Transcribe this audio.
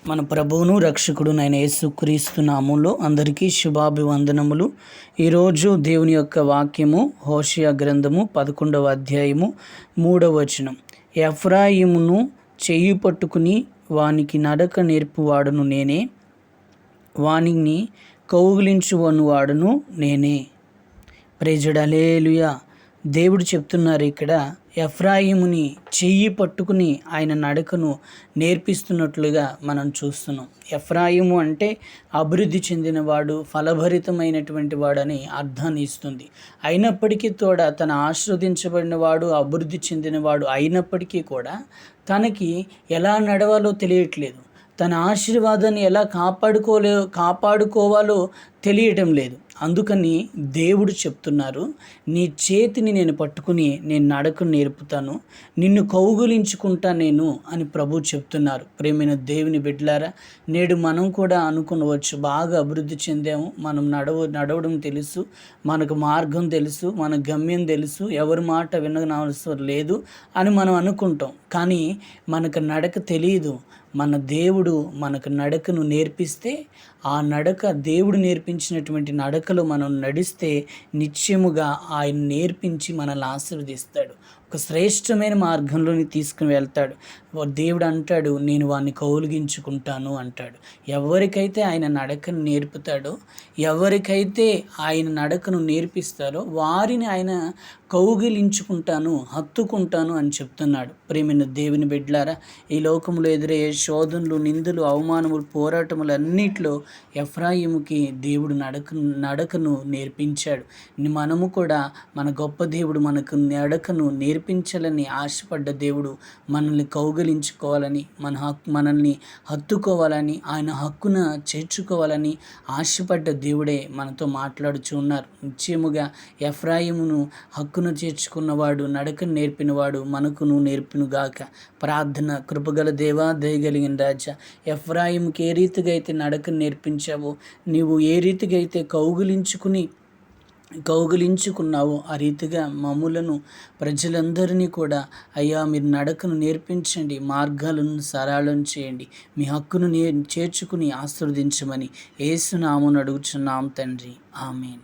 మన ప్రభువును రక్షకుడునైన యేసుక్రీస్తు నామములో అందరికీ శుభాభివందనములు. ఈరోజు దేవుని యొక్క వాక్యము హోషేయ గ్రంథము 11వ అధ్యాయము 3వ వచనం. ఎఫ్రాయిమును చెయ్యి పట్టుకుని వానికి నడక నేర్పువాడును నేనే, వానిని కౌగిలించువనువాడును నేనే. ప్రైజ్డ్ హల్లెలూయా. దేవుడు చెప్తున్నారు ఇక్కడ, ఎఫ్రాయిముని చెయ్యి పట్టుకుని ఆయన నడకను నేర్పిస్తున్నట్లుగా మనం చూస్తున్నాం. ఎఫ్రాయిము అంటే అభివృద్ధి చెందినవాడు, ఫలభరితమైనటువంటి వాడని అర్థాన్ని ఇస్తుంది. అయినప్పటికీ కూడా తను ఆశీర్వదించబడిన వాడు, అభివృద్ధి చెందినవాడు అయినప్పటికీ కూడా తనకి ఎలా నడవాలో తెలియట్లేదు. తన ఆశీర్వాదాన్ని ఎలా కాపాడుకోవాలో తెలియటం లేదు. అందుకని దేవుడు చెప్తున్నారు, నీ చేతిని నేను పట్టుకుని నేను నడకను నేర్పుతాను, నిన్ను కౌగులించుకుంటా నేను అని ప్రభు చెప్తున్నారు. ప్రేమైన దేవుని బిడ్డలారా, నేడు మనం కూడా అనుకునవచ్చు, బాగా అభివృద్ధి చెందాము, మనం నడవడం తెలుసు, మనకు మార్గం తెలుసు, మన గమ్యం తెలుసు, ఎవరి మాట వినవసరం లేదు అని మనం అనుకుంటాం. కానీ మనకు నడక తెలియదు. మన దేవుడు మనకు నడకను నేర్పిస్తే, ఆ నడక దేవుడు నేర్పించినటువంటి నడకలో మనం నడిస్తే నిశ్చయముగా ఆయన నేర్పించి మనల్ని ఆశీర్వదిస్తాడు, ఒక శ్రేష్టమైన మార్గంలోని తీసుకుని వెళ్తాడు. దేవుడు అంటాడు, నేను వాడిని కౌగిలించుకుంటాను అంటాడు. ఎవరికైతే ఆయన నడకను నేర్పుతాడో, ఎవరికైతే ఆయన నడకను నేర్పిస్తారో వారిని ఆయన కౌగిలించుకుంటాను, హత్తుకుంటాను అని చెప్తున్నాడు. ప్రేమైన దేవుని బిడ్డలారా, ఈ లోకంలో ఎదురయ్యే శోధనలు, నిందలు, అవమానములు, పోరాటములు అన్నిట్లో ఎఫ్రాయిముకి దేవుడు నడకను నేర్పించాడు. మనము కూడా మన గొప్ప దేవుడు మనకు నడకను నేర్పించాలని ఆశపడ్డ దేవుడు మనల్ని కౌగిలించుకోవాలని, మనల్ని హత్తుకోవాలని, ఆయన హక్కున చేర్చుకోవాలని ఆశపడ్డ దేవుడే మనతో మాట్లాడుచూ ఉన్నారు. నిశ్చయముగా ఎఫ్రాయిమును హక్కును చేర్చుకున్నవాడు, నడకను నేర్పినవాడు మనకును నేర్పినుగాక. ప్రార్థన. కృపగల దేవా, దయగలిగిన రాజా, ఎఫ్రాయిముకి ఏ రీతిగా అయితే నడకను నేర్పించావో, నీవు ఏ రీతిగా అయితే కౌగిలించుకున్నావో ఆ రీతిగా మమ్ములను, ప్రజలందరినీ కూడా అయ్యా మీరు నడకను నేర్పించండి, మార్గాలను సరళం చేయండి, మీ హక్కును చేర్చుకుని ఆశీర్వదించమని యేసు నామమున అడుగుచున్నాం తండ్రి. ఆమేన్.